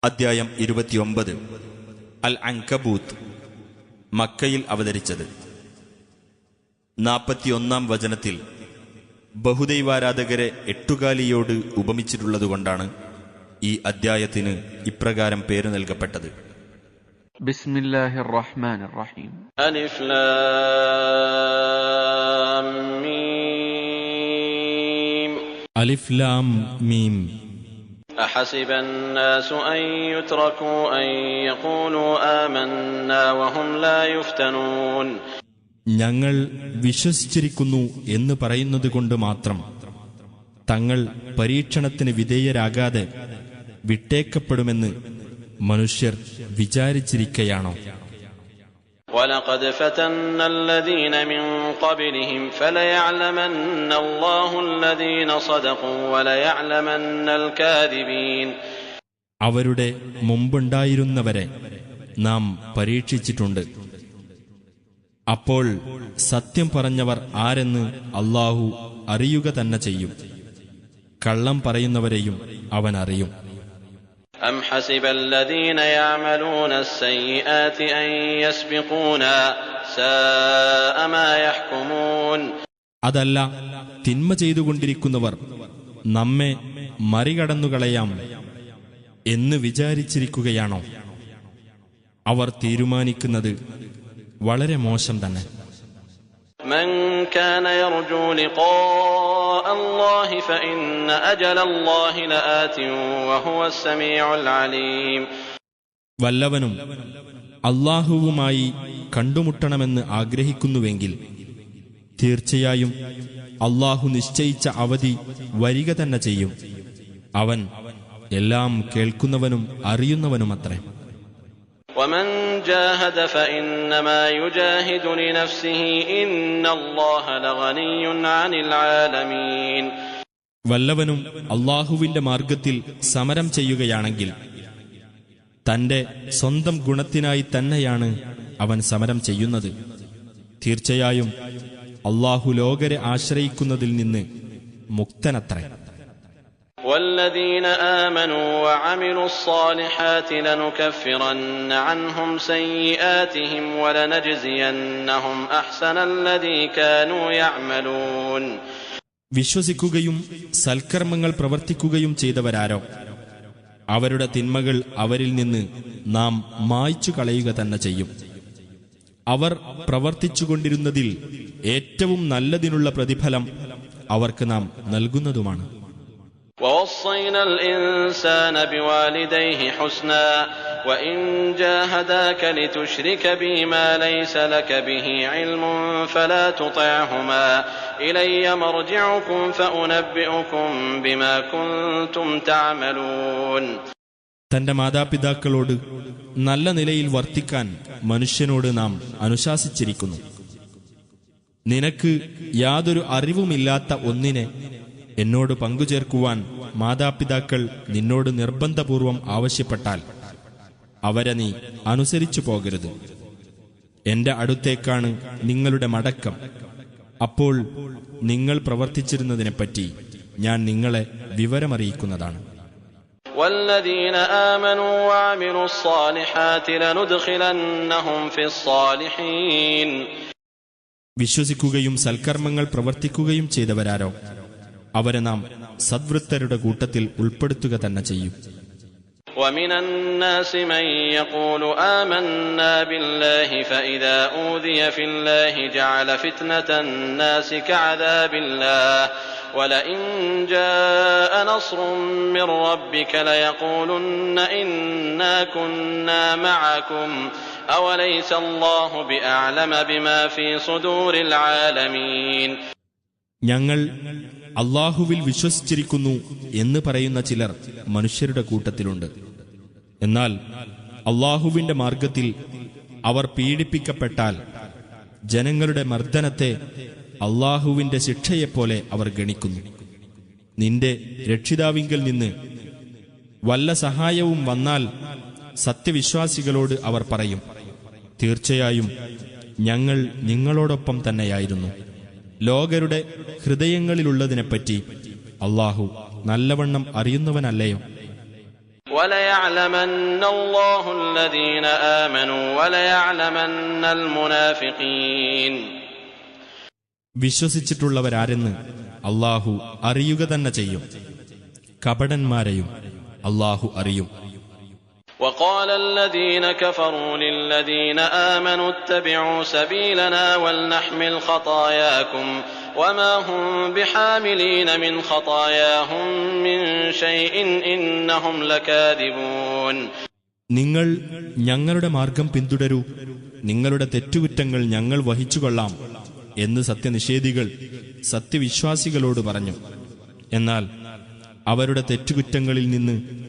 അദ്ധ്യായം 29 അൽ അൻകബൂത്ത്, മക്കയിൽ അവതരിച്ചത്. 41-ാം വചനത്തിൽ ബഹുദൈവാരാധകരെ എട്ടുകാലിയോട് ഉപമിച്ചിട്ടുള്ളതുകൊണ്ടാണ് ഈ അദ്ധ്യായത്തിന് ഇപ്രകാരം പേരു നൽകപ്പെട്ടത്. ബിസ്മില്ലാഹിർ റഹ്മാനിർ റഹീം. അലിഫ് ലാം മീം. അലിഫ് ലാം മീം. أحسب الناس أن يتركوا أن يقولوا آمنا وهم لا يفتنون. ഞങ്ങൾ വിശ്വസിച്ചിരിക്കുന്നു എന്ന് പറയുന്നതുകൊണ്ട് മാത്രം തങ്ങൾ പരീക്ഷണത്തിന് വിധേയരാകാതെ വിട്ടേക്കപ്പെടുമെന്ന് മനുഷ്യർ വിചാരിച്ചിരിക്കയാണോ? وَلَقَدْ فَتَنَّا الَّذِينَ مِن قَبْلِهِمْ فَلَيَعْلَمَنَّ اللَّهُ الَّذِينَ صَدَقُوا وَلَيَعْلَمَنَّ الْكَاذِبِينَ. അവരുടെ മുമ്പുണ്ടായിരുന്നവരെ നാം പരീക്ഷിച്ചിട്ടുണ്ട്. അപ്പോൾ സത്യം പറഞ്ഞവർ ആരെന്ന് അല്ലാഹു അറിയുക തന്നെ ചെയ്യും. കള്ളം പറയുന്നവരെയും അവൻ അറിയും. أَمْ حَسِبَ الَّذِينَ يَعْمَلُونَ السَّيِّئَاتِ أَن يَسْبِقُونَا سَاءَ مَا يَحْكُمُونَ. അതല്ല, തിന്മ ചെയ്തുകൊണ്ടിരിക്കുന്നവർ നമ്മെ മറികടന്നുകളയാം എന്ന് വിചാരിച്ചിരിക്കുകയാണോ? അവർ തീരുമാനിക്കുന്നത് വളരെ മോശം തന്നെ. من كان يرجو لقاء الله فإن أجل الله لآت وهو السميع العليم. വല്ലവനും അല്ലാഹുവുമായി കണ്ടുമുട്ടണമെന്ന് ആഗ്രഹിക്കുന്നുവെങ്കിൽ തീർച്ചയായും അല്ലാഹു നിശ്ചയിച്ച അവധി വരിക തന്നെ ചെയ്യും. അവൻ എല്ലാം കേൾക്കുന്നവനും അറിയുന്നവനുമത്രേ. ومن جاهد فإنما يجاهد لنفسه إن الله لغني عن العالمين. വല്ലവനും അല്ലാഹുവിന്റെ മാർഗത്തിൽ സമരം ചെയ്യുകയാണെങ്കിൽ തന്റെ സ്വന്തം ഗുണത്തിനായി തന്നെയാണ് അവൻ സമരം ചെയ്യുന്നത്. തീർച്ചയായും അല്ലാഹു ലോകരെ ആശ്രയിക്കുന്നതിൽ നിന്ന് മുക്തനത്രേ. والذين آمنوا وعملوا الصالحات لنكفرن عنهم سيئاتهم ولنجزينهم أحسن الذي كانوا يعملون. വിശ്വസിക്കുകയും സൽക്കർമ്മങ്ങൾ പ്രവർത്തിക്കുകയും ചെയ്തവരാരോ അവരുടെ തിന്മകൾ അവരിൽ നിന്ന് നാം മായ്ച്ചു കളയുക തന്നെ ചെയ്യും. അവർ പ്രവർത്തിച്ചുകൊണ്ടിരുന്നതിൽ ഏറ്റവും നല്ലതിനുള്ള പ്രതിഫലം അവർക്ക് നാം നൽകുന്നതുമാണ്. ووصينا الإنسان بوالديه حسنا وإن جاهداك لتشرك بي ما ليس لك به علم فلا تطعهما إلي مرجعكم فأنبئكم بما كنتم تعملون. തന്റെ മാതാപിതാക്കളോട് നല്ല നിലയിൽ വർത്തിക്കാൻ മനുഷ്യനോട് നാം അനുശാസിച്ചിരിക്കുന്നു. നിനക്ക് യാതൊരു അറിവുമില്ലാത്ത ഒന്നിനെ എന്നോട് പങ്കുചേർക്കുവാൻ മാതാപിതാക്കൾ നിന്നോട് നിർബന്ധപൂർവം ആവശ്യപ്പെട്ടാൽ അവരെ നീ അനുസരിച്ചു പോകരുത്. എന്റെ അടുത്തേക്കാണ് നിങ്ങളുടെ മടക്കം. അപ്പോൾ നിങ്ങൾ പ്രവർത്തിച്ചിരുന്നതിനെപ്പറ്റി ഞാൻ നിങ്ങളെ വിവരമറിയിക്കുന്നതാണ്. والذين آمنوا وعملوا الصالحات لندخلنهم في الصالحين. വിശ്വസിക്കുകയും സൽക്കർമ്മങ്ങൾ പ്രവർത്തിക്കുകയും ചെയ്തവരാരോ അവരെ നാം സദ്വൃത്തരുടെ കൂട്ടത്തിൽ ഉൾപ്പെടുത്തുക തന്നെ ചെയ്യും. ومن الناس من يقول آمنا بالله فإذا أوذي في الله جعل فتنة الناس كعذاب الله ولئن جاء نصر من ربك ليقولن إنا كنا معكم أوليس الله بأعلم بما في صدور العالمين. ഞങ്ങൾ അല്ലാഹുവിൽ വിശ്വസിച്ചിരിക്കുന്നു എന്ന് പറയുന്ന ചിലർ മനുഷ്യരുടെ കൂട്ടത്തിലുണ്ട്. എന്നാൽ അല്ലാഹുവിന്റെ മാർഗത്തിൽ അവർ പീഡിപ്പിക്കപ്പെട്ടാൽ ജനങ്ങളുടെ മർദ്ദനത്തെ അല്ലാഹുവിന്റെ ശിക്ഷയെപ്പോലെ അവർ ഗണിക്കുന്നു. നിന്റെ രക്ഷിതാവിങ്കൽ നിന്ന് വല്ല സഹായവും വന്നാൽ സത്യവിശ്വാസികളോട് അവർ പറയും, തീർച്ചയായും ഞങ്ങൾ നിങ്ങളോടൊപ്പം തന്നെയായിരുന്നു. ലോകരുടെ ഹൃദയങ്ങളിലുള്ളതിനെപ്പറ്റി അല്ലാഹു നല്ലവണ്ണം അറിയുന്നവനല്ലയോ? وَلَيَعْلَمَنَّ اللَّهُ الَّذِينَ آمَنُوا وَلَيَعْلَمَنَّ الْمُنَافِقِينَ. വിശ്വസിച്ചിട്ടുള്ളവരാരെന്ന് അല്ലാഹു അറിയുക തന്നെ ചെയ്യും. കപടന്മാരെയും അല്ലാഹു അറിയും. وقال الذين كفروا للذين آمنوا اتبعوا سبيلنا ولنحمل خطاياكم وما هم بحاملين من خطاياهم من شيء إنهم لكاذبون. നിങ്ങൾ ഞങ്ങളുടെ മാർഗം പിന്തുടരൂ, നിങ്ങളുടെ തെറ്റുകുറ്റങ്ങൾ ഞങ്ങൾ വഹിച്ചുകൊള്ളാം എന്ന് സത്യനിഷേധികൾ സത്യവിശ്വാസികളോട് പറഞ്ഞു. എന്നാൽ അവരുടെ തെറ്റുകുറ്റങ്ങളിൽ നിന്ന്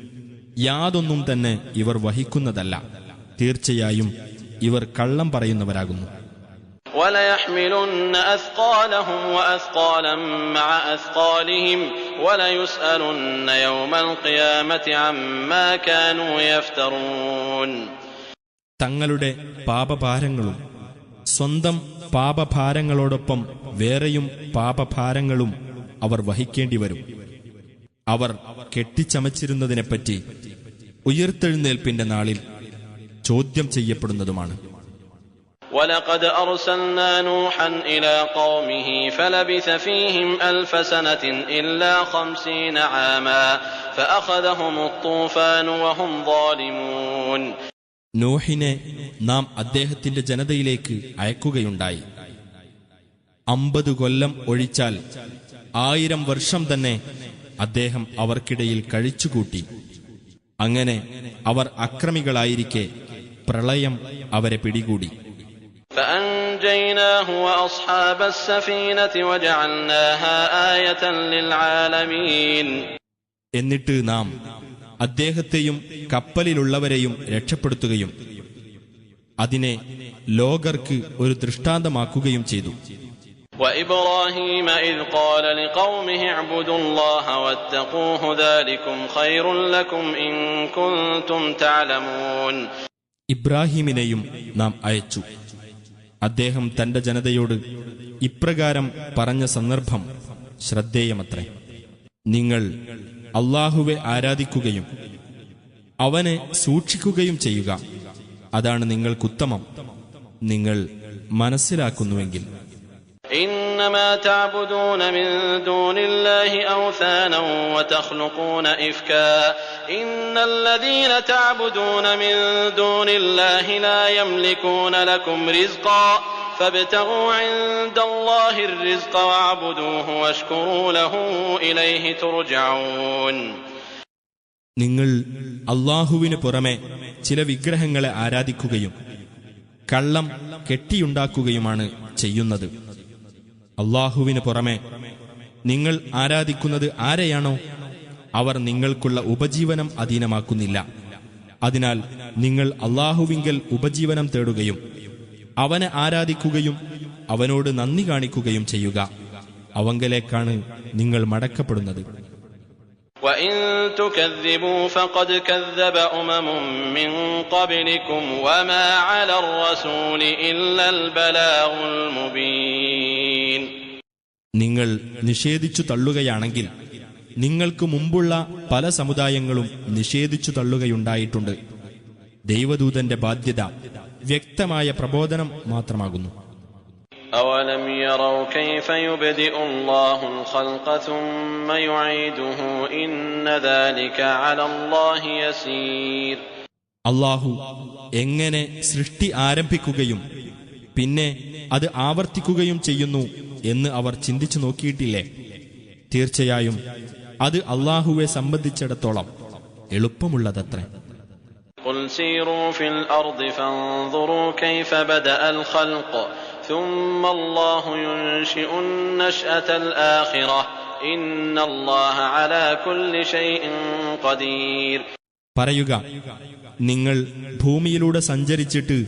യാതൊന്നും തന്നെ ഇവർ വഹിക്കുന്നതല്ല. തീർച്ചയായും ഇവർ കള്ളം പറയുന്നവരാകുന്നു. وَلَيَحْمِلُنَّ أَثْقَالَهُمْ وَأَثْقَالًا مَعَ أَثْقَالِهِمْ وَلَيُسْأَلُنَّ يَوْمَ الْقِيَامَةِ عَمَّا كَانُوا يَفْتَرُونَ. തങ്ങളുടെ പാപഭാരങ്ങളും സ്വന്തം പാപഭാരങ്ങളോടൊപ്പം വേറെയും പാപഭാരങ്ങളും അവർ വഹിക്കേണ്ടി വരും. അവർ കെട്ടിച്ചമച്ചിരുന്നതിനെപ്പറ്റി ഉയിർത്തെഴുന്നേൽപ്പിന്റെ നാളിൽ ചോദ്യം ചെയ്യപ്പെടുന്നതുമാണ്. وَلَقَدْ أَرْسَلْنَا نُوحًا إِلَى قَوْمِهِ فَلَبِثَ فِيهِمْ أَلْفَ سَنَةٍ إِلَّا 50 عَامًا فَأَخَذَهُمُ الطُّوفَانُ وَهُمْ ظَالِمُونَ. നോഹിനെ നാം അദ്ദേഹത്തിന്റെ ജനതയിലേക്ക് അയക്കുകയുണ്ടായി. 50 കൊല്ലം ഒഴിച്ചാൽ 1000 വർഷം തന്നെ അദ്ദേഹം അവർക്കിടയിൽ കഴിച്ചുകൂട്ടി. അങ്ങനെ അവർ അക്രമികളായിരിക്കെ പ്രളയം അവരെ പിടികൂടി. فَأَنْجَيْنَاهُ وَأَصْحَابَ السَّفِينَةِ وَجَعَلْنَاهَا آيَةً لِلْعَالَمِينَ. എന്നിട്ട് നാം അദ്ദേഹത്തെയും കപ്പലിലുള്ളവരെയും രക്ഷപ്പെടുത്തുകയും അതിനെ ലോകർക്ക് ഒരു ദൃഷ്ടാന്തമാക്കുകയും ചെയ്തു. وَإِبْرَاهِيمَ إِذْ قَالَ لِقَوْمِهِ اعْبُدُوا اللَّهَ وَاتَّقُوهُ ذَلِكُمْ خَيْرٌ لَكُمْ إِن كُنتُمْ تَعْلَمُونَ. ഇബ്രാഹിമിനെയും നാം അയച്ചു. അദ്ദേഹം തന്റെ ജനതയോട് ഇപ്രകാരം പറഞ്ഞ സന്ദർഭം ശ്രദ്ധേയമത്രേ. നിങ്ങൾ അല്ലാഹുവെ ആരാധിക്കുകയും അവനെ സൂക്ഷിക്കുകയും ചെയ്യുക, അതാണ് നിങ്ങൾക്കുത്തമം, നിങ്ങൾ മനസ്സിലാക്കുന്നുവെങ്കിൽ. إنما تعبدون من دون الله أوثانا وتخلقون إفكا إن الذين تعبدون من دون الله لا يملكون لكم رزقا فابتغوا عند الله الرزق واعبدوه واشكروا له إليه ترجعون. നിങ്ങൾ അല്ലാഹുവിന് പുറമെ ചില വിഗ്രഹങ്ങളെ ആരാധിക്കുകയും കള്ളം കെട്ടിയുണ്ടാക്കുകയുമാണ് ചെയ്യുന്നത്. അല്ലാഹുവിന് പുറമെ നിങ്ങൾ ആരാധിക്കുന്നത് ആരെയാണോ അവർ നിങ്ങൾക്കുള്ള ഉപജീവനം അധീനമാക്കുന്നില്ല. അതിനാൽ നിങ്ങൾ അല്ലാഹുവിങ്കൽ ഉപജീവനം തേടുകയും അവനെ ആരാധിക്കുകയും അവനോട് നന്ദി കാണിക്കുകയും ചെയ്യുക. അവങ്കലേക്കാണ് നിങ്ങൾ മടക്കപ്പെടുന്നത്. وَإِن تُكَذِّبُوا فَقَدْ كَذَّبَ أُمَمٌ مِّن قَبْلِكُمْ وَمَا عَلَى الرَّسُولِ إِلَّا الْبَلَاغُ الْمُبِينُ. നിങ്ങൾ നിഷേധിച്ചു തള്ളുകയാണെങ്കിൽ നിങ്ങൾക്ക് മുമ്പുള്ള പല സമുദായങ്ങളും നിഷേധിച്ചു തള്ളുകയുണ്ടായിട്ടുണ്ട്. ദൈവദൂതന്റെ ബാധ്യത വ്യക്തമായ പ്രബോധനം മാത്രമാകുന്നു. أَوَلَمْ يَرَوْا كَيْفَ يُبْدِئُ اللَّهُ الْخَلْقَ ثُمَّ يُعِيدُهُ إِنَّ ذَلِكَ عَلَى اللَّهِ يَسِيرٌ. അല്ലാഹു എങ്ങനെ സൃഷ്ടി ആരംഭിക്കുകയും പിന്നെ അത് ആവർത്തിക്കുകയും ചെയ്യുന്നു എന്ന് അവർ ചിന്തിച്ചു നോക്കിയിട്ടില്ലേ? തീർച്ചയായും അത് അല്ലാഹുവെ സംബന്ധിച്ചിടത്തോളം എളുപ്പമുള്ളതത്രേ. قُلْ سِيرُوا فِي الْأَرْضِ فَانظُرُوا كَيْفَ بَدَأَ الْخَلْقَ ثُمَّ اللَّهُ يُنشِئُ النَّشْأَةَ الْآخِرَةَ إِنَّ اللَّهَ عَلَى كُلِّ شَيْءٍ قَدِيرٌ. പറയുക, നിങ്ങൾ ഭൂമിയിലൂടെ സഞ്ചരിച്ചിട്ട്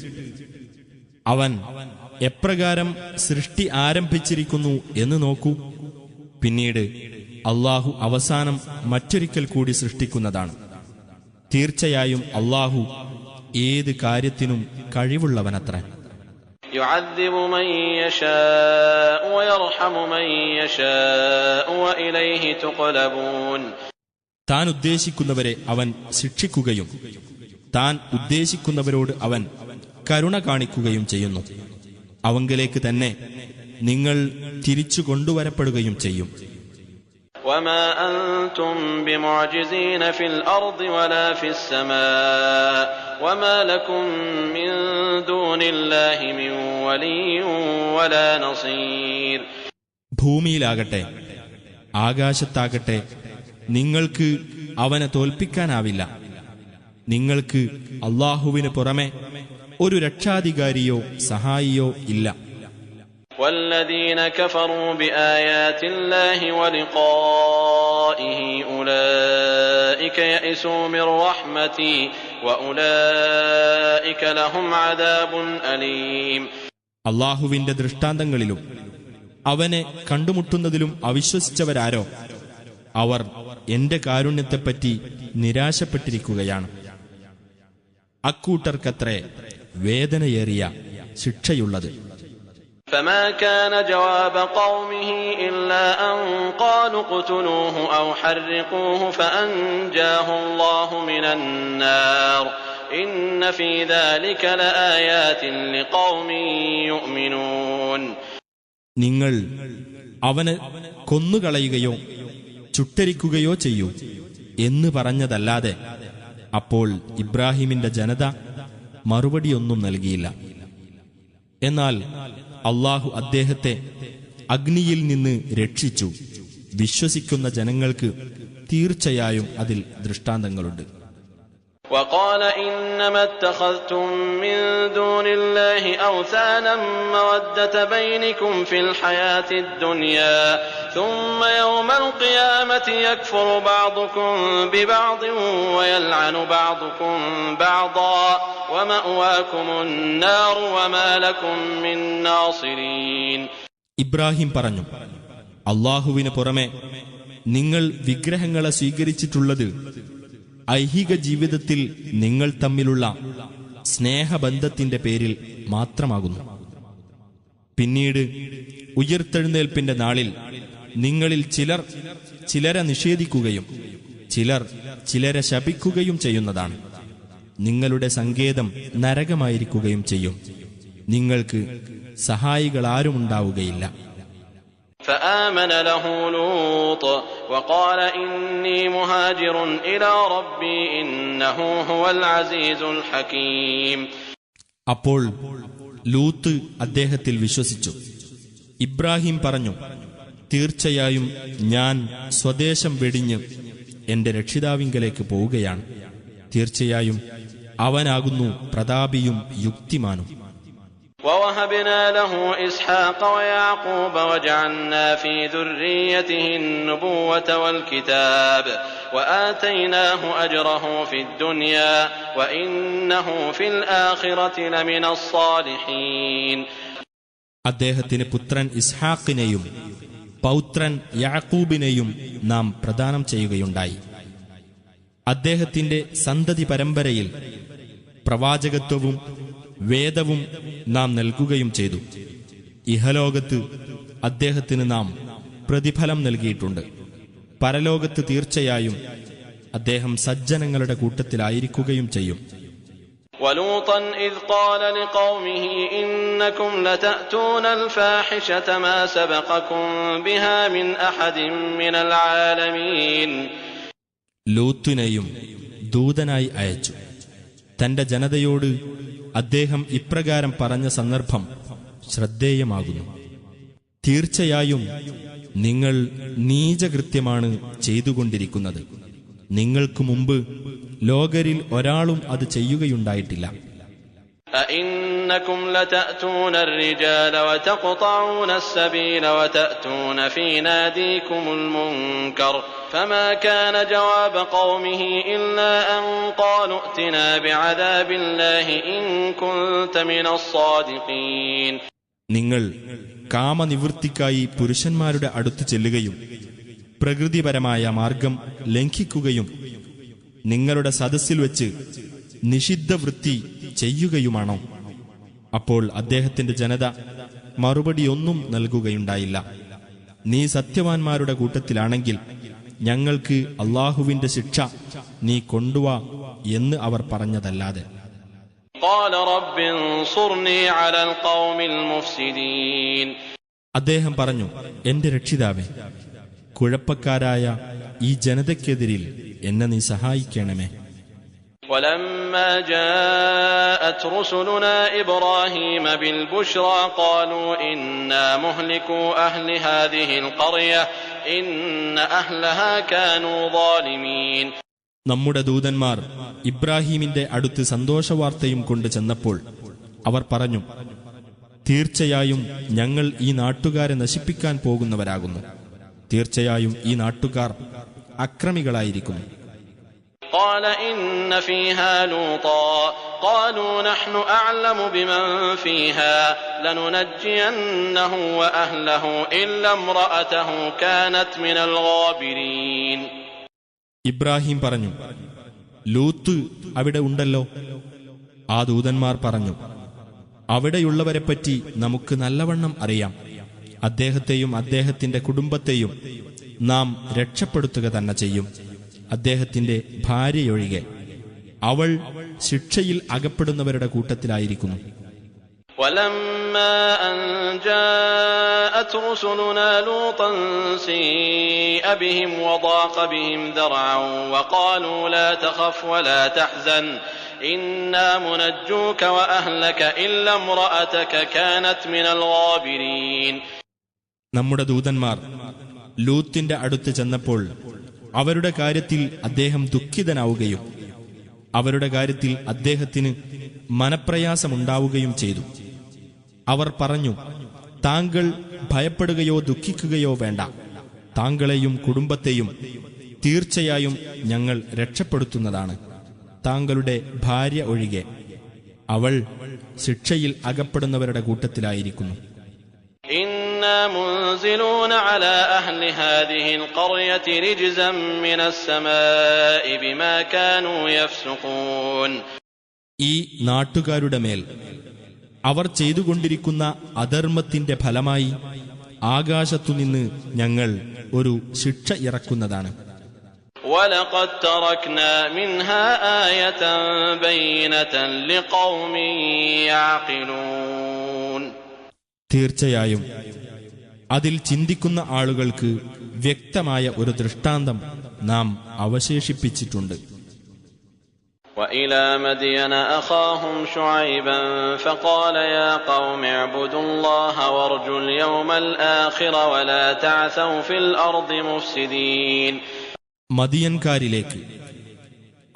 അവൻ എപ്രകാരം സൃഷ്ടി ആരംഭിച്ചിരിക്കുന്നു എന്ന് നോക്കൂ. പിന്നീട് അല്ലാഹു അവസാനം മറ്റൊരിക്കൽ കൂടി സൃഷ്ടിക്കുന്നതാണ്. തീർച്ചയായും അല്ലാഹു ഏത് കാര്യത്തിനും കഴിവുള്ളവനത്രേ. يُعَذِّبُ مَن يَشَاءُ وَيَرْحَمُ مَن يَشَاءُ وَإِلَيْهِ تُقْلَبُونَ. താൻ ഉദ്ദേശിക്കുന്നവരെ അവൻ ശിക്ഷിക്കുകയും താൻ ഉദ്ദേശിക്കുന്നവരോട് അവൻ കരുണ കാണിക്കുകയും ചെയ്യുന്നു. അവങ്കലേക്ക് തന്നെ നിങ്ങൾ തിരിച്ചു കൊണ്ടുവരപ്പെടുകയും ചെയ്യും. وما أنتم بمعجزين في الأرض ولا في السماء وما لكم من دون الله من ولي ولا نصير. ഭൂമിയിലാകട്ടെ ആകാശത്താകട്ടെ നിങ്ങൾക്ക് അവനെ തോൽപ്പിക്കാനാവില്ല. നിങ്ങൾക്ക് അല്ലാഹുവിന് പുറമെ ഒരു രക്ഷാധികാരിയോ സഹായിയോ ഇല്ല. والذين كفروا بآيات الله ولقائه أولئك يئسوا من رحمتي وأولئك لهم عذاب أليم. അല്ലാഹുവിന്റെ ദൃഷ്ടാന്തങ്ങളിലും അവനെ കണ്ടുമുട്ടുന്നതിലും അവിശ്വസിച്ചവരാരോ അവർ എന്റെ കാരുണ്യത്തെപ്പറ്റി നിരാശപ്പെട്ടിരിക്കുകയാണ്. അക്കൂട്ടർക്കത്രേ വേദനയേറിയ ശിക്ഷയുള്ളത്. فما كان جواب قومه إلا أن قالوا اقتلوه أو حرقوه فأنجاه الله من النار إن في ذلك لآيات لقوم يؤمنون. നിങ്ങൾ അവനെ കൊന്നുകളയുകയോ ചുട്ടരിക്കുകയോ ചെയ്യൂ എന്ന് പറഞ്ഞതല്ലാതെ അപ്പോൾ ഇബ്രാഹിമിന്റെ ജനത മറുപടിയൊന്നും നൽകിയില്ല. എന്നാൽ അല്ലാഹു അദ്ദേഹത്തെ അഗ്നിയിൽ നിന്ന് രക്ഷിച്ചു. വിശ്വസിക്കുന്ന ജനങ്ങൾക്ക് തീർച്ചയായും അതിൽ ദൃഷ്ടാന്തങ്ങളുണ്ട്. وقال إنما اتخذتم من دون الله أوثانا مودة بينكم في الحياة الدنيا ثم يوم القيامة يكفر بعضكم ببعض ويلعن بعضكم بعضا ومأواكم النار وما لكم من ناصرين. ഇബ്രാഹിം പറഞ്ഞു, അല്ലാഹുവിന് പുറമെ നിങ്ങൾ വിഗ്രഹങ്ങളെ സ്വീകരിച്ചിട്ടുള്ളത് ഐഹിക ജീവിതത്തിൽ നിങ്ങൾ തമ്മിലുള്ള സ്നേഹബന്ധത്തിന്റെ പേരിൽ മാത്രമാകുന്നു. പിന്നീട് ഉയിർത്തെഴുന്നേൽപ്പിന്റെ നാളിൽ നിങ്ങളിൽ ചിലർ ചിലരെ നിഷേധിക്കുകയും ചിലർ ചിലരെ ശപിക്കുകയും ചെയ്യുന്നതാണ്. നിങ്ങളുടെ സങ്കേതം നരകമായിരിക്കുകയും ചെയ്യും. നിങ്ങൾക്ക് സഹായികളാരുമുണ്ടാവുകയില്ല. فآمن له لوط وقال إني مهاجر إلى ربي إنه هو العزيز الحكيم. അപ്പോൾ ലൂത്ത് അദ്ദേഹത്തിൽ വിശ്വസിച്ചു. ഇബ്രാഹിം പറഞ്ഞു, തീർച്ചയായും ഞാൻ സ്വദേശം വെടിഞ്ഞ് എന്റെ രക്ഷിതാവിങ്കലേക്ക് പോവുകയാണ്. തീർച്ചയായും അവനാകുന്നു പ്രതാപിയും യുക്തിമാനും. ووهبنا له إسحاق ويعقوب وجعلنا في ذريته النبوة والكتاب وآتيناه أجره في الدنيا وإنه في الآخرة لمن الصالحين. അദ്ദേഹത്തിന് പുത്രൻ ഇസ്ഹാഖിനെയും പൗത്രൻ യാക്കൂബിനെയും നാം പ്രദാനം ചെയ്യുകയുണ്ടായി. അദ്ദേഹത്തിന്റെ സന്തതി പരമ്പരയിൽ പ്രവാചകത്വവും വേദവും നാം നൽകുകയും ചെയ്തു. ഇഹലോകത്ത് അദ്ദേഹത്തിന് നാം പ്രതിഫലം നൽകിയിട്ടുണ്ട്. പരലോകത്ത് തീർച്ചയായും അദ്ദേഹം സജ്ജനങ്ങളുടെ കൂട്ടത്തിലായിരിക്കുകയും ചെയ്യും. ولوطا إذ قال لقومه إنكم لتأتون الفاحشة ما سبقكم بها من أحد من العالمين. ലൂത്തിനെയും ദൂതനായി അയച്ചു. തന്റെ ജനതയോട് അദ്ദേഹം ഇപ്രകാരം പറഞ്ഞ സന്ദർഭം ശ്രദ്ധേയമാകുന്നു. തീർച്ചയായും നിങ്ങൾ നീചകൃത്യമാണ് ചെയ്തുകൊണ്ടിരിക്കുന്നത്. നിങ്ങൾക്ക് മുമ്പ് ലോകരിൽ ഒരാളും അത് ചെയ്യുകയുണ്ടായിട്ടില്ല. أئنكم لتأتون الرجال وتقطعون السبيل وتأتون في ناديكم المنكر فما كان جواب قومه إلا أن قالوا ائتنا بعذاب الله إن كنت من الصادقين. നിങ്ങൾ കാമനിവൃത്തിക്കായി പുരുഷന്മാരുടെ അടുത്ത് ചെല്ലുകയും പ്രകൃതിപരമായ മാർഗം ലംഘിക്കുകയും നിങ്ങളുടെ സദസ്സിൽ വെച്ച് നിഷിദ്ധവൃത്തി ചെയ്യുകയുമാണോ? അപ്പോൾ അദ്ദേഹത്തിന്റെ ജനത മറുപടിയൊന്നും നൽകുകയുണ്ടായില്ല. നീ സത്യവാൻമാരുടെ കൂട്ടത്തിലാണെങ്കിൽ ഞങ്ങൾക്ക് അല്ലാഹുവിന്റെ ശിക്ഷ നീ കൊണ്ടുവാ എന്ന് അവർ പറഞ്ഞതല്ലാതെ. അദ്ദേഹം പറഞ്ഞു, എന്റെ രക്ഷിതാവേ, കുഴപ്പക്കാരായ ഈ ജനതയ്ക്കെതിരിൽ എന്നെ നീ സഹായിക്കണമേ. ولما جاءت رسلنا إبراهيم بالبشرى قالوا إنا مهلكو أهل هذه القرية إن أهلها كانوا ظالمين. നമ്മുടെ ദൂതന്മാർ ഇബ്രാഹീമിന്റെ അടുത്ത് സന്തോഷവാർത്തയും കൊണ്ട് ചെന്നപ്പോൾ അവർ പറഞ്ഞു, തീർച്ചയായും ഞങ്ങൾ ഈ നാട്ടുകാരെ നശിപ്പിക്കാൻ പോകുന്നവരാകുന്നു. തീർച്ചയായും ഈ നാട്ടുകാർ അക്രമികളായിരിക്കുന്നു. قال إن فيها لوطا قالوا نحن أعلم بمن فيها لننجينه وأهله إلا امرأته كانت من الغابرين. ഇബ്രാഹിം പറഞ്ഞു, ലൂത്ത് അവിടെ ഉണ്ടല്ലോ. ആ ദൂതന്മാർ പറഞ്ഞു, അവിടെയുള്ളവരെപ്പറ്റി നമുക്ക് നല്ലവണ്ണം അറിയാം. അദ്ദേഹത്തെയും അദ്ദേഹത്തിന്റെ കുടുംബത്തെയും നാം രക്ഷപ്പെടുത്തുക തന്നെ ചെയ്യും. അദ്ദേഹത്തിന്റെ ഭാര്യയൊഴികെ അവൾ ശിക്ഷയിൽ അകപ്പെടുന്നവരുടെ കൂട്ടത്തിലായിരിക്കുന്നു. ولما أن جاءت رسلنا لوطا سيء بهم وضاق بهم ذرعا وقالوا لا تخف ولا تحزن إنا منجوك وأهلك إلا امرأتك كانت من الغابرين. നമ്മുടെ ദൂതന്മാർ ലൂത്തിന്റെ അടുത്ത് ചെന്നപ്പോൾ അവരുടെ കാര്യത്തിൽ അദ്ദേഹം ദുഃഖിതനാവുകയും അവരുടെ കാര്യത്തിൽ അദ്ദേഹത്തിന് മനപ്രയാസമുണ്ടാവുകയും ചെയ്തു. അവർ പറഞ്ഞു, താങ്കൾ ഭയപ്പെടുകയോ ദുഃഖിക്കുകയോ വേണ്ട. താങ്കളെയും കുടുംബത്തെയും തീർച്ചയായും ഞങ്ങൾ രക്ഷപ്പെടുത്തുന്നതാണ്. താങ്കളുടെ ഭാര്യ ഒഴികെ അവൾ ശിക്ഷയിൽ അകപ്പെടുന്നവരുടെ കൂട്ടത്തിലായിരിക്കുന്നു. إنا منزلون على أهل هذه القرية رجزا من السماء بما كانوا يفسقون. ഈ നാട്ടുകാരുടെ മേൽ അവർ ചെയ്തുകൊണ്ടിരിക്കുന്ന അധർമ്മത്തിന്റെ ഫലമായി ആകാശത്തുനിന്ന് ഞങ്ങൾ ഒരു ശിക്ഷ ഇറക്കുന്നതാണ്. وَلَقَدْ تَرَكْنَا مِنْهَا آيَةً بَيِّنَةً لِقَوْمٍ يَعْقِلُونَ. തീർച്ചയായും അതിൽ ചിന്തിക്കുന്ന ആളുകൾക്ക് വ്യക്തമായ ഒരു ദൃഷ്ടാന്തം നാം അവശേഷിപ്പിച്ചിട്ടുണ്ട്. وَإِلَى مَدْيَنَ أَخَاهُمْ شُعَيْبًا فَقَالَ يَا قَوْمِ اعْبُدُوا اللَّهَ وَارْجُوا الْيَوْمَ الْآخِرَ وَلَا تَعْثَوْا فِي الْأَرْضِ مُفْسِدِينَ. മദിയൻകാരിലേക്ക്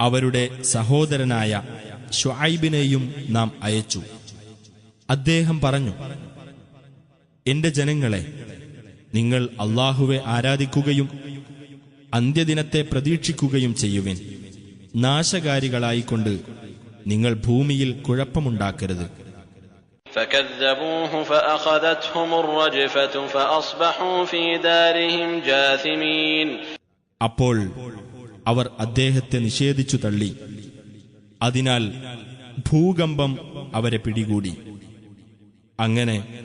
അവരുടെ സഹോദരനായ ശുഐബിനെയും നാം അയച്ചു. അദ്ദേഹം പറഞ്ഞു, എന്റെ ജനങ്ങളെ, നിങ്ങൾ അല്ലാഹുവെ ആരാധിക്കുകയും അന്ത്യദിനത്തെ പ്രതീക്ഷിക്കുകയും ചെയ്യുവിൻ. നാശകാരികളായിക്കൊണ്ട് നിങ്ങൾ ഭൂമിയിൽ കുഴപ്പമുണ്ടാക്കരുത്. فكذبوه فأخذتهم الرجفة فأصبحوا في دارهم جاثمين. അപ്പോൾ അവർ അദ്ദേഹത്തെ നിഷേധിച്ചു തള്ളി. അതിനാൽ ഭൂകമ്പം അവരെ പിടികൂടി. അങ്ങനെ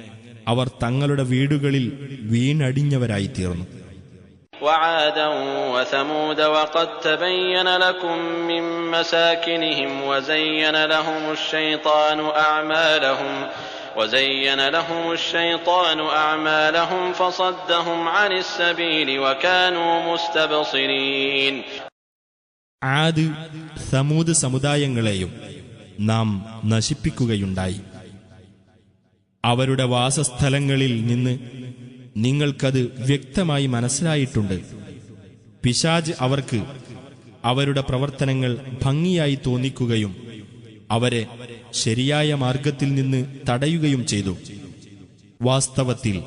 അവർ തങ്ങളുടെ വീടുകളിൽ വീണടിഞ്ഞവരായിത്തീർന്നു. وعادا وثمود وقد تبين لكم من مساكنهم وزين لهم الشيطان أعمالهم فصدهم عن السبيل وكانوا مستبصرين. ആദ് സമൂദ് സമുദായങ്ങളെയും നാം നശിപ്പിക്കുകയുണ്ടായി. അവരുടെ വാസസ്ഥലങ്ങളിൽ നിന്ന് നിങ്ങൾക്കത് വ്യക്തമായി മനസ്സിലായിട്ടുണ്ട്. പിശാച് അവർക്ക് അവരുടെ പ്രവർത്തനങ്ങൾ ഭംഗിയായി തോന്നിക്കുകയും അവരെ ശരിയായ മാർഗത്തിൽ നിന്ന് തടയുകയും ചെയ്തു. വാസ്തവത്തിൽ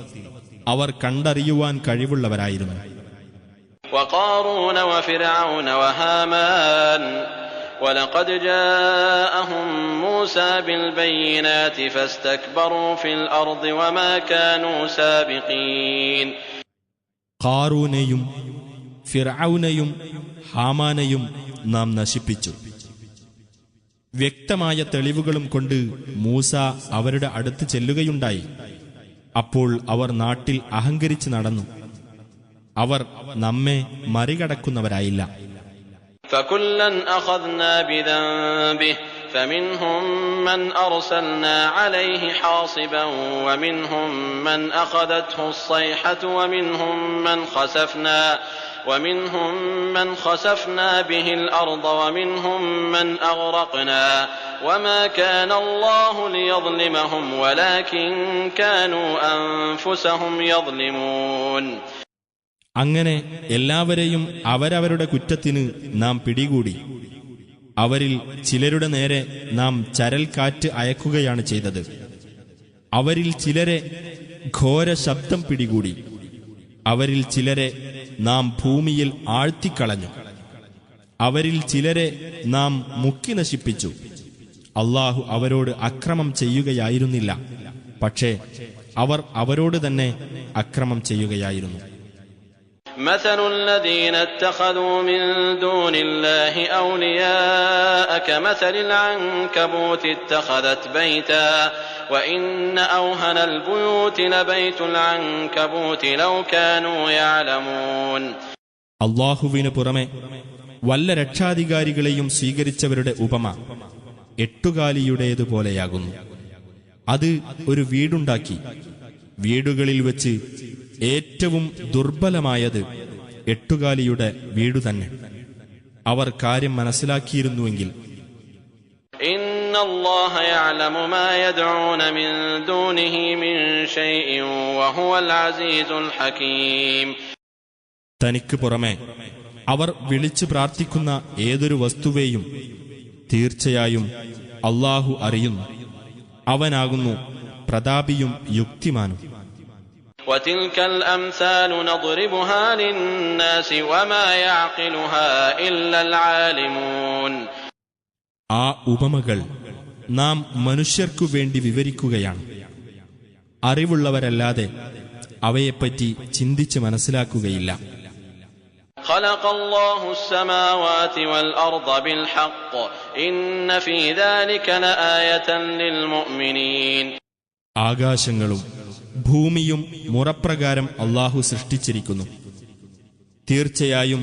അവർ കണ്ടറിയുവാൻ കഴിവുള്ളവരായിരുന്നു. وقارون وفرعون وهامان ولقد جاءهم موسى بالبينات فاستكبروا في الأرض وما كانوا سابقين. ഖാറൂനെയും ഫിർഔനെയും ഹാമാനെയും നാം നശിപ്പിച്ചു. വ്യക്തമായ തെളിവുകളും കൊണ്ട് മൂസ അവരുടെ അടുത്ത് ചെല്ലുകയുണ്ടായി. അപ്പോൾ അവർ നാട്ടിൽ അഹങ്കരിച്ച് നടന്നു. അവർ നമ്മെ മറികടക്കുന്നവരായില്ല. فكلا أخذنا بذنبه فمنهم من أرسلنا عليه حاصبا ومنهم من أخذته الصيحة ومنهم من خسفنا به الأرض ومنهم من أغرقنا وما كان الله ليظلمهم ولكن كانوا أنفسهم يظلمون. അങ്ങനെ എല്ലാവരെയും അവരവരുടെ കുറ്റത്തിന് നാം പിടികൂടി. അവരിൽ ചിലരുടെ നേരെ നാം ചരൽ കാറ്റ് അയക്കുകയാണ് ചെയ്തത്. അവരിൽ ചിലരെ ഘോര ശബ്ദം പിടികൂടി. അവരിൽ ചിലരെ നാം ഭൂമിയിൽ ആഴ്ത്തിക്കളഞ്ഞു. അവരിൽ ചിലരെ നാം മുക്കി നശിപ്പിച്ചു. അല്ലാഹു അവരോട് അക്രമം ചെയ്യുകയായിരുന്നില്ല, പക്ഷേ അവർ അവരോട് തന്നെ അക്രമം ചെയ്യുകയായിരുന്നു. مثل الذين اتخذوا من دون الله أولياء كمثل العنكبوت اتخذت بيتا وإن أوهن البيوت لبيت العنكبوت لو كانوا يعلمون. അല്ലാഹുവിന് പുറമെ വല്ല രക്ഷാധികാരികളെയും സ്വീകരിച്ചവരുടെ ഉപമ എട്ടുകാലിയുടേതുപോലെയാകുന്നു. അത് ഒരു വീടുണ്ടാക്കി. വീടുകളിൽ വെച്ച് ഏറ്റവും ദുർബലമായത് എട്ടുകാലിയുടെ വീടുതന്നെ. അവർ കാര്യം മനസ്സിലാക്കിയിരുന്നുവെങ്കിൽ. ഇന്നല്ലാഹ യഅലമു മാ യദ്ഊന മിൻ ദൂനിഹി മിൻ ശൈഇൻ വഹുവൽ അസീസുൽ ഹകീം. തനിക്ക് പുറമെ അവർ വിളിച്ചു പ്രാർത്ഥിക്കുന്ന ഏതൊരു വസ്തുവേയും തീർച്ചയായും അല്ലാഹു അറിയുന്നു. അവനാകുന്നു പ്രതാപിയും യുക്തിമാനും. وَتِلْكَ الْأَمْثَالُ نَضْرِبُهَا لِلنَّاسِ وَمَا يَعْقِلُهَا إِلَّا الْعَالِمُونَ. ആ ഉപമകൾ നാം മനുഷ്യർക്കു വേണ്ടി വിവരിക്കുകയാണ്. അറിവുള്ളവരല്ലാതെ അവയെപ്പറ്റി ചിന്തിച്ച് മനസ്സിലാക്കുകയില്ല. خلق الله السماوات والأرض بالحق إن في ذلك لآية للمؤمنين. ആകാശങ്ങളും ഭൂമിയും മുറപ്രകാരം അല്ലാഹു സൃഷ്ടിച്ചിരിക്കുന്നു. തീർച്ചയായും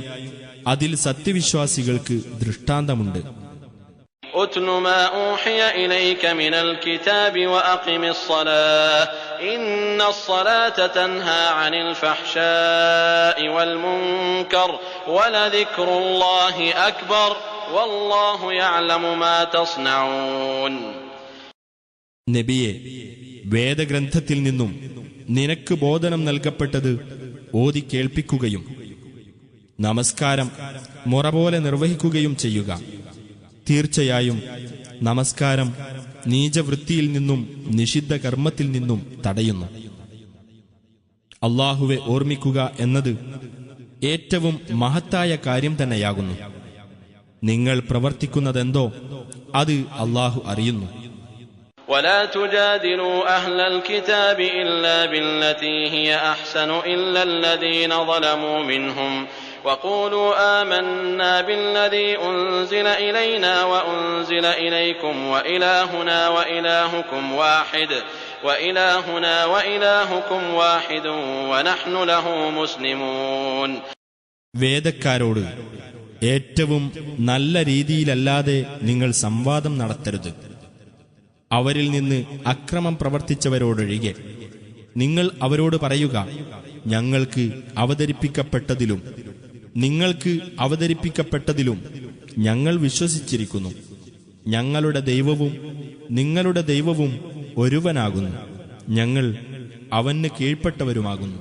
അതിൽ സത്യവിശ്വാസികൾക്ക് ദൃഷ്ടാന്തമുണ്ട്. أتل ما أوحي إليك من الكتاب وأقم الصلاة إن الصلاة تنهى عن الفحشاء والمنكر ولذكر الله أكبر والله يعلم ما تصنعون. നബിയെ, വേദഗ്രന്ഥത്തിൽ നിന്നും നിനക്ക് ബോധനം നൽകപ്പെട്ടത് ഓതി കേൾപ്പിക്കുകയും നമസ്കാരം മുറ പോലെ നിർവഹിക്കുകയും ചെയ്യുക. തീർച്ചയായും നമസ്കാരം നീചവൃത്തിയിൽ നിന്നും നിഷിദ്ധ കർമ്മത്തിൽ നിന്നും തടയുന്നു. അല്ലാഹുവെ ഓർമ്മിക്കുക എന്നത് ഏറ്റവും മഹത്തായ കാര്യം തന്നെയാകുന്നു. നിങ്ങൾ പ്രവർത്തിക്കുന്നതെന്തോ അത് അല്ലാഹു അറിയുന്നു. ولا تجادلوا أهل الكتاب إلا بالتي هي أحسن إلا الذين ظلموا منهم وقولوا آمنا بالذي أنزل إلينا وأنزل إليكم وإلهنا وإلهكم واحد ونحن له مسلمون. വേദക്കാരോട് ഏറ്റവും നല്ല രീതിയിലല്ലാതെ നിങ്ങൾ സംവാദം നടത്തരുത്. അവരിൽ നിന്ന് അക്രമം പ്രവർത്തിച്ചവരോടൊഴികെ നിങ്ങൾ അവരോട് പറയുക, ഞങ്ങൾക്ക് അവതരിപ്പിക്കപ്പെട്ടതിലും നിങ്ങൾക്ക് അവതരിപ്പിക്കപ്പെട്ടതിലും ഞങ്ങൾ വിശ്വസിച്ചിരിക്കുന്നു. ഞങ്ങളുടെ ദൈവവും നിങ്ങളുടെ ദൈവവും ഒരുവനാകുന്നു. ഞങ്ങൾ അവന് കീഴ്പ്പെട്ടവരുമാകുന്നു.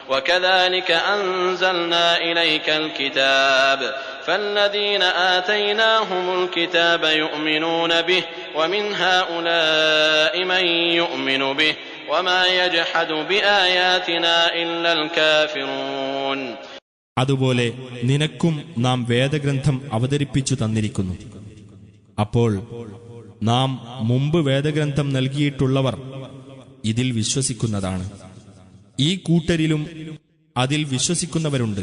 وكذلك أنزلنا إليك الكتاب فالذين آتيناهم الكتاب يؤمنون به ومن هؤلاء من يؤمن به وما يجحد بآياتنا إلا الكافرون. അതുപോലെ നിനക്കും നാം വേദഗ്രന്ഥം അവതരിപ്പിച്ചു തന്നിരിക്കുന്നു. അപ്പോൾ നാം മുമ്പ് വേദഗ്രന്ഥം നൽകിയിട്ടുള്ളവർ ഇതിൽ വിശ്വസിക്കുന്നതാണ്. ഈ കൂട്ടരിലും അതിൽ വിശ്വസിക്കുന്നവരുണ്ട്.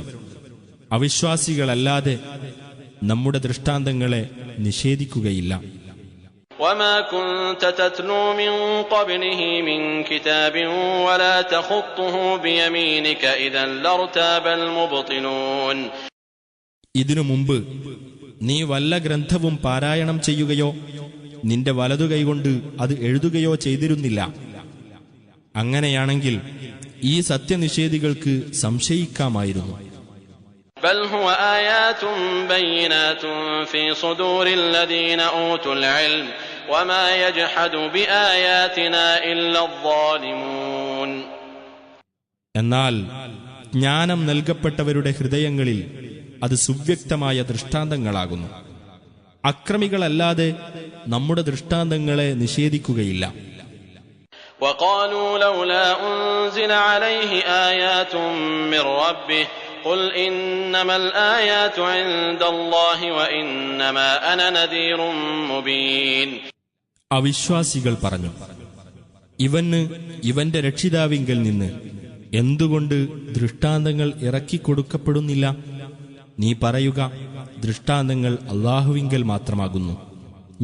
അവിശ്വാസികളല്ലാതെ നമ്മുടെ ദൃഷ്ടാന്തങ്ങളെ നിഷേധിക്കുകയില്ല. وما كنت تتلو من قبله من كتاب ولا تخطه بيمينك إذا لارتاب المبطلون. ഇതിനു മുമ്പ് നീ വല്ല ഗ്രന്ഥവും പാരായണം ചെയ്യുകയോ നിന്റെ വലതു കൈകൊണ്ട് അത് എഴുതുകയോ ചെയ്തിരുന്നില്ല. അങ്ങനെയാണെങ്കിൽ ഈ സത്യനിഷേധികൾക്ക് സംശയിക്കാമായിരുന്നു. بل هو آيات بينات في صدور الذين أوتوا العلم وما يجحد بآياتنا إلا الظالمون. എന്നാൽ ജ്ഞാനം നൽകപ്പെട്ടവരുടെ ഹൃദയങ്ങളിൽ അത് സുവ്യക്തമായ ദൃഷ്ടാന്തങ്ങളാകുന്നു. അക്രമികളല്ലാതെ നമ്മുടെ ദൃഷ്ടാന്തങ്ങളെ നിഷേധിക്കുകയില്ല. وقالوا لولا أنزل عليه آيات من ربه قل إنما الآيات عند الله وإنما أنا نذير مبين. അവിശ്വാസികൾ പറഞ്ഞു, ഇവന്റെ രക്ഷിതാവിങ്കൽ നിന്ന് എന്തുകൊണ്ട് ദൃഷ്ടാന്തങ്ങൾ ഇറക്കിക്കൊടുക്കപ്പെടുന്നില്ല? നീ പറയുക, ദൃഷ്ടാന്തങ്ങൾ അല്ലാഹുവിങ്കൽ മാത്രമാകുന്നു,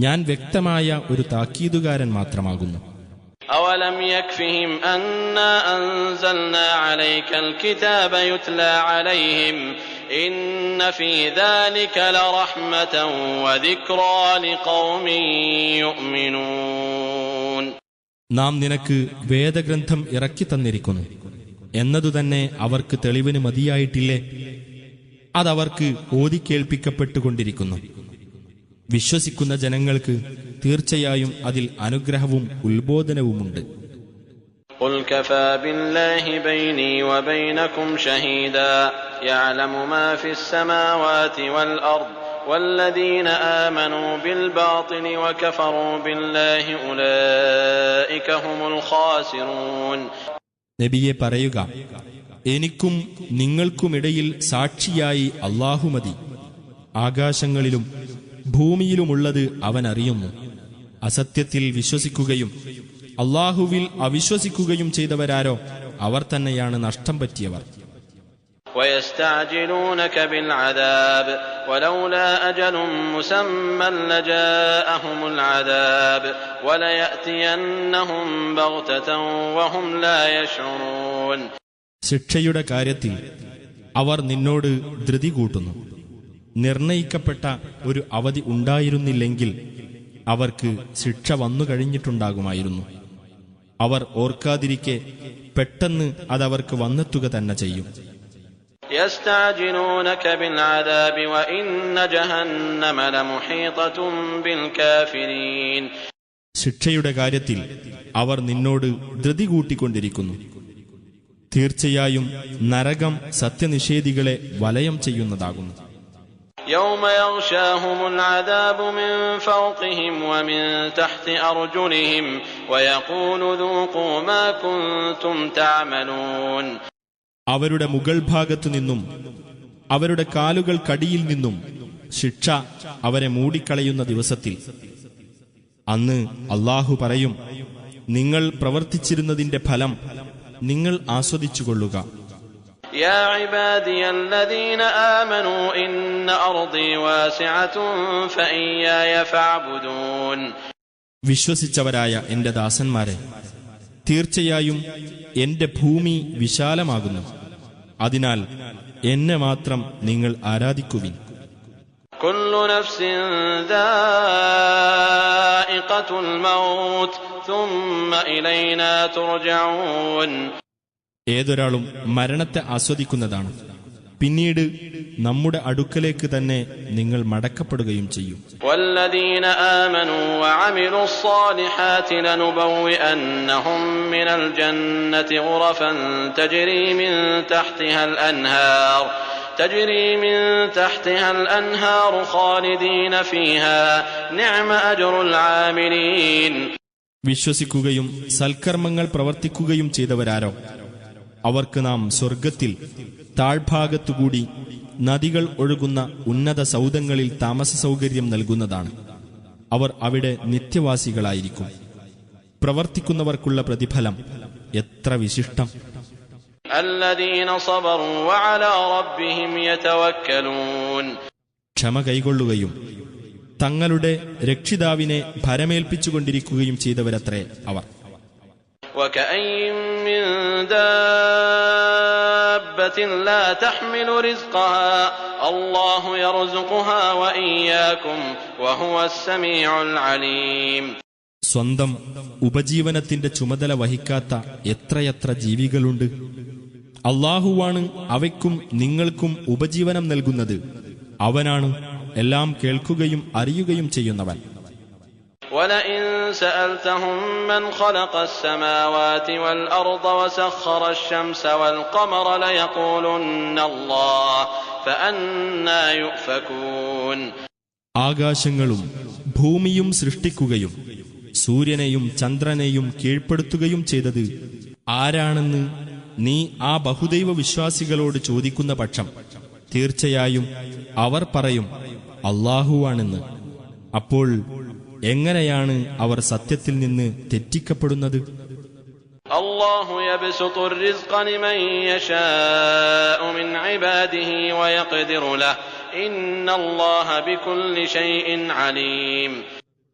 ഞാൻ വ്യക്തമായ ഒരു താക്കീതുകാരൻ മാത്രമാകുന്നു. أولم يكفهم أنا أنزلنا عليك الكتاب يتلى عليهم إن في ذلك لرحمة وذكرى لقوم يؤمنون. നാം നിനക്ക് വേദഗ്രന്ഥം ഇറക്കി തന്നിരിക്കുന്നു എന്നതുതന്നെ അവർക്ക് തെളിവിന് മതിയായിട്ടില്ലേ? അതവർക്ക് ഓതിക്കേൾപ്പിക്കപ്പെട്ടുകൊണ്ടിരിക്കുന്നു. വിശ്വസിക്കുന്ന ജനങ്ങൾക്ക് തീർച്ചയായും അതിൽ അനുഗ്രഹവും ഉത്ബോധനവുമുണ്ട്. قل كفى بالله بيني وبينكم شهيدا يعلم ما في السماوات والأرض والذين آمنوا بالباطل وكفروا بالله أولئك هم الخاسرون. നബിയെ പറയുക, എനിക്കും നിങ്ങൾക്കുമിടയിൽ സാക്ഷിയായി അല്ലാഹു മതി. ആകാശങ്ങളിലും ഭൂമിയിലുമുള്ളത് അവൻ അറിയുന്നു. അസത്യത്തിൽ വിശ്വസിക്കുകയും അല്ലാഹുവിൽ അവിശ്വസിക്കുകയും ചെയ്തവരാരോ അവർ തന്നെയാണ് നഷ്ടം പറ്റിയവർ. ويستعجلونك بالعذاب ولولا أجل مسمى لجاءهم العذاب وليأتينهم بغتة وهم لا يشعرون. ശിക്ഷയുടെ കാര്യത്തിൽ അവർ നിന്നോട് ധൃതി കൂട്ടുന്നു. നിർണയിക്കപ്പെട്ട ഒരു അവധി ഉണ്ടായിരുന്നില്ലെങ്കിൽ അവർക്ക് ശിക്ഷ വന്നു കഴിഞ്ഞിട്ടുണ്ടാകുമായിരുന്നു. അവർ ഓർക്കാതിരിക്കെ പെട്ടെന്ന് അതവർക്ക് വന്നെത്തുക തന്നെ ചെയ്യും. يستعجلونك بالعذاب وإن جهنم لمحيطة بالكافرين. ശിക്ഷയുടെ കാര്യത്തിൽ അവർ നിന്നോട് ധൃതി കൂട്ടിക്കൊണ്ടിരിക്കുന്നു. തീർച്ചയായും നരകം സത്യനിഷേധികളെ വലയം ചെയ്യുന്നതാകുന്നു. يوم يغشاهم العذاب من فوقهم ومن تحت أرجلهم ويقول ذوقوا ما كنتم تعملون. അവരുടെ മുകൾ ഭാഗത്തു നിന്നും അവരുടെ കാലുകൾക്കടിയിൽ നിന്നും ശിക്ഷ അവരെ മൂടിക്കളയുന്ന ദിവസത്തിൽ അന്ന് അല്ലാഹു പറയും, നിങ്ങൾ പ്രവർത്തിച്ചിരുന്നതിന്റെ ഫലം നിങ്ങൾ ആസ്വദിച്ചുകൊള്ളുക. يا عبادي الذين آمنوا إن أرضي واسعة فإياي فاعبدون. വിശ്വസിച്ചവരായ എന്റെ ദാസന്മാരെ, തീർച്ചയായും എന്റെ ഭൂമി വിശാലമാകുന്നു, അതിനാൽ എന്നെ മാത്രം നിങ്ങൾ ആരാധിക്കുവിൻ. كل نفس ذائقة الموت ثم إلينا ترجعون. ഏതൊരാളും മരണത്തെ ആസ്വദിക്കുന്നതാണ്, പിന്നീട് നമ്മുടെ അടുക്കലേക്ക് തന്നെ നിങ്ങൾ മടക്കപ്പെടുകയും ചെയ്യും. والذين آمنوا وعملوا الصالحات لنبوئنهم من الجنة غرفا تجري من تحتها الأنهار خالدين فيها نعم أجر العاملين. വിശ്വസിക്കുകയും സൽക്കർമ്മങ്ങൾ പ്രവർത്തിക്കുകയും ചെയ്തവരാരോ അവർക്ക് നാം സ്വർഗത്തിൽ താഴ്ഭാഗത്തുകൂടി നദികൾ ഒഴുകുന്ന ഉന്നത സൗധങ്ങളിൽ താമസ സൗകര്യം നൽകുന്നതാണ്. അവർ അവിടെ നിത്യവാസികളായിരിക്കും. പ്രവർത്തിക്കുന്നവർക്കുള്ള പ്രതിഫലം എത്ര വിശിഷ്ടം! الذين صبروا وعلى ربهم يتوكلون. ക്ഷമ കൈകൊള്ളുകയും തങ്ങളുടെ രക്ഷിതാവിനെ ഭരമേൽപ്പിച്ചുകൊണ്ടിരിക്കുകയും ചെയ്തവരത്രേ അവർ. وكأين من دابة لا تحمل رزقها الله يرزقها وإياكم وهو السميع العليم. സ്വന്തം ഉപജീവനത്തിന്റെ ചുമതല വഹിക്കാത്ത എത്രയെത്ര ജീവികളുണ്ട്. അല്ലാഹുവാണ് അവയ്ക്കും നിങ്ങൾക്കും ഉപജീവനം നൽകുന്നത്. അവനാണ് എല്ലാം കേൾക്കുകയും അറിയുകയും ചെയ്യുന്നവൻ. وَلَئِن سَأَلْتَهُم مَّنْ خَلَقَ السَّمَاوَاتِ وَالْأَرْضَ وَسَخَّرَ الشَّمْسَ وَالْقَمَرَ لَيَقُولُنَّ اللَّهُ فَأَنَّىٰ يُؤْفَكُونَ. ആകാശങ്ങളും ഭൂമിയും സൃഷ്ടിക്കുകയും സൂര്യനെയും ചന്ദ്രനെയും കീഴ്പ്പെടുത്തുകയും ചെയ്തത് ആരാണെന്ന് നീ ആ ബഹുദൈവ വിശ്വാസികളോട് ചോദിക്കുന്ന പക്ഷം തീർച്ചയായും അവർ പറയും അല്ലാഹുവാണെന്ന്. അപ്പോൾ എങ്ങനെയാണ് അവർ സത്യത്തിൽ നിന്ന് തെറ്റിക്കപ്പെടുന്നത്? അല്ലാഹു യബ്സുതു الرزق لمن يشاء من عباده ويقدر له إن الله بكل شيء عليم.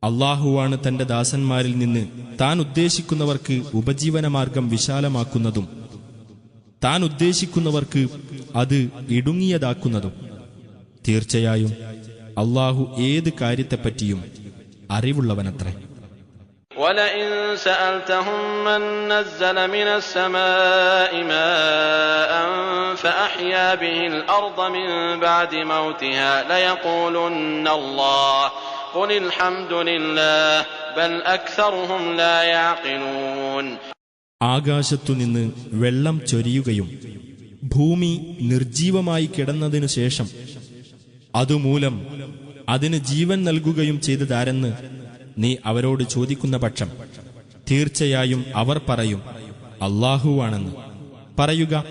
അല്ലാഹുവാണ് തന്റെ ദാസന്മാരിൽ നിന്ന് താൻ ഉദ്ദേശിക്കുന്നവർക്ക് ഉപജീവനമാർഗം വിശാലമാക്കുന്നതും താൻ ഉദ്ദേശിക്കുന്നവർക്ക് അത് ഇടുങ്ങിയതാക്കുന്നതും. തീർച്ചയായും അല്ലാഹു ഏത് കാര്യത്തെപ്പറ്റിയും അറിവുള്ളവനത്രേ. وَلَئِن سَأَلْتَهُم مَّن نَّزَّلَ مِنَ السَّمَاءِ مَاءً فَأَحْيَا بِهِ الْأَرْضَ مِن بَعْدِ مَوْتِهَا لَيَقُولُنَّ اللَّهُ قُلِ الْحَمْدُ لِلَّهِ بَلْ أَكْثَرُهُمْ لَا يَعْقِلُونَ. ആകാശത്തുനിന്ന് വെള്ളം ചൊരിയുകയും ഭൂമി നിർജീവമായി കിടന്നതിനു ശേഷം അതുമൂലം അതിന് ജീവൻ നൽകുകയും ചെയ്തതാരെന്ന് നീ അവരോട് ചോദിക്കുന്ന പക്ഷം തീർച്ചയായും അവർ പറയും അല്ലാഹുവാണെന്ന്. പറയുക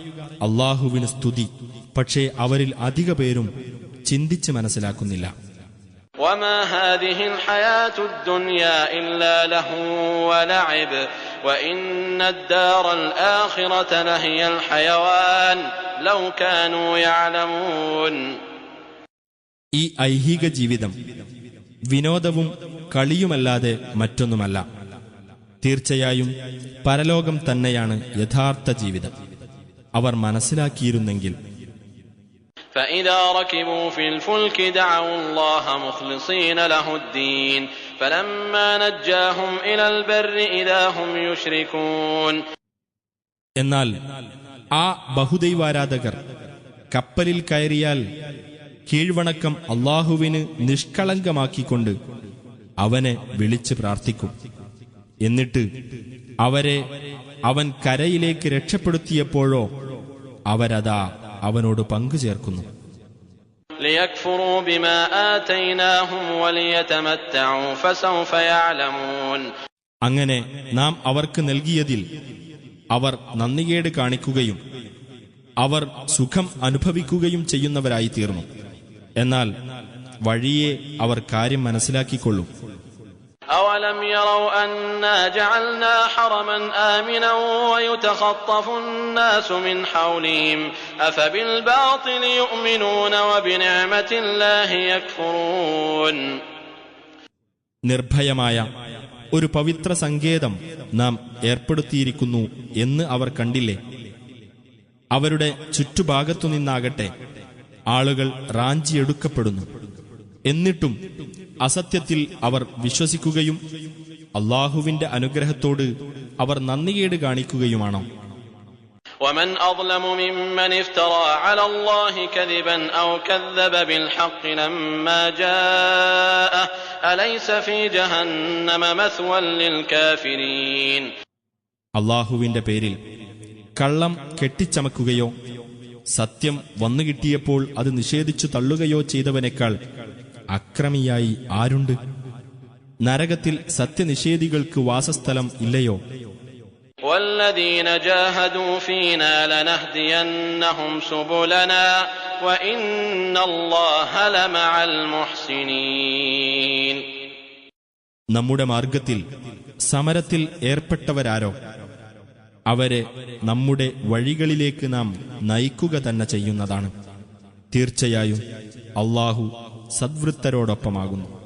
അല്ലാഹുവിന് സ്തുതി. പക്ഷേ അവരിൽ അധിക പേരും ചിന്തിച്ച് മനസ്സിലാക്കുന്നില്ല. وما هذه الحياة الدنيا إلا لهو ولعب وإن الدار الآخرة لهي الحيوان لو كانوا يعلمون. ഈ ഐഹിക ജീവിതം വിനോദവും കളിയുമല്ലാതെ മറ്റൊന്നുമല്ല. തീർച്ചയായും പരലോകം തന്നെയാണ് യഥാർത്ഥ ജീവിതം. അവർ മനസ്സിലാക്കിയിരുന്നെങ്കിൽ. فإذا ركبوا في الفلك دعوا الله مخلصين له الدين فلما نجاهم إلى البر إذا هم يشركون. എന്നാൽ ആ ബഹുദൈവാരാധകർ കപ്പലിൽ കയറിയാൽ കീഴ്വണക്കം അല്ലാഹുവിന് നിഷ്കളങ്കമാക്കിക്കൊണ്ട് അവനെ വിളിച്ച് പ്രാർത്ഥിക്കും. എന്നിട്ട് അവരെ അവൻ കരയിലേക്ക് രക്ഷപ്പെടുത്തിയപ്പോഴോ അവരതാ അവനോട് പങ്കുചേർക്കുന്നു. ليكفروا بما آتيناهم وليتمتعوا فسوف يعلمون. അങ്ങനെ നാം അവർക്ക് നൽകിയതിൽ അവർ നന്ദികേട് കാണിക്കുകയും അവർ സുഖം അനുഭവിക്കുകയും ചെയ്യുന്നവരായി തീർന്നു. എന്നാൽ വഴിയെ അവർ കാര്യം മനസ്സിലാക്കിക്കൊള്ളും. أولم يروا أنا جعلنا حرما آمنا ويتخطف الناس من حولهم أفبالباطل يؤمنون وبنعمة الله يكفرون. നിർഭയമായ ഒരു പവിത്ര സങ്കേതം നാം ഏർപ്പെടുത്തിയിരിക്കുന്നു എന്ന് അവർ കണ്ടില്ലേ? അവരുടെ ചുറ്റുഭാഗത്തുനിന്നാകട്ടെ ആളുകൾ റാഞ്ചിയെടുക്കപ്പെടുന്നു. എന്നിട്ടും അസത്യത്തിൽ അവർ വിശ്വസിക്കുകയും അല്ലാഹുവിന്റെ അനുഗ്രഹത്തോട് അവർ നന്ദികേട് കാണിക്കുകയുമാണോ? ومن أظلم ممن افترى على الله كذبا أو كذب بالحق لما جاءه أليس في جهنم مثوى للكافرين. അല്ലാഹുവിന്റെ പേരിൽ കള്ളം കെട്ടിച്ചമക്കുകയോ സത്യം വന്നുകിട്ടിയപ്പോൾ അത് നിഷേധിച്ചു തള്ളുകയോ ചെയ്തവനേക്കാൾ അക്രമിയായി ആരുണ്ട്? നരകത്തിൽ സത്യനിഷേധികൾക്ക് വാസസ്ഥലം ഇല്ലയോ? والذين جاهدوا فينا لنهدينهم سبلنا وإن الله لمع المحسنين. നമ്മുടെ മാർഗത്തിൽ സമരത്തിൽ ഏർപ്പെട്ടവരാരോ അവരെ നമ്മുടെ വഴികളിലേക്ക് നാം നയിക്കുക തന്നെ ചെയ്യുന്നതാണ്. തീർച്ചയായും അല്ലാഹു സദ്വൃത്തരോടൊപ്പമാകുന്നു.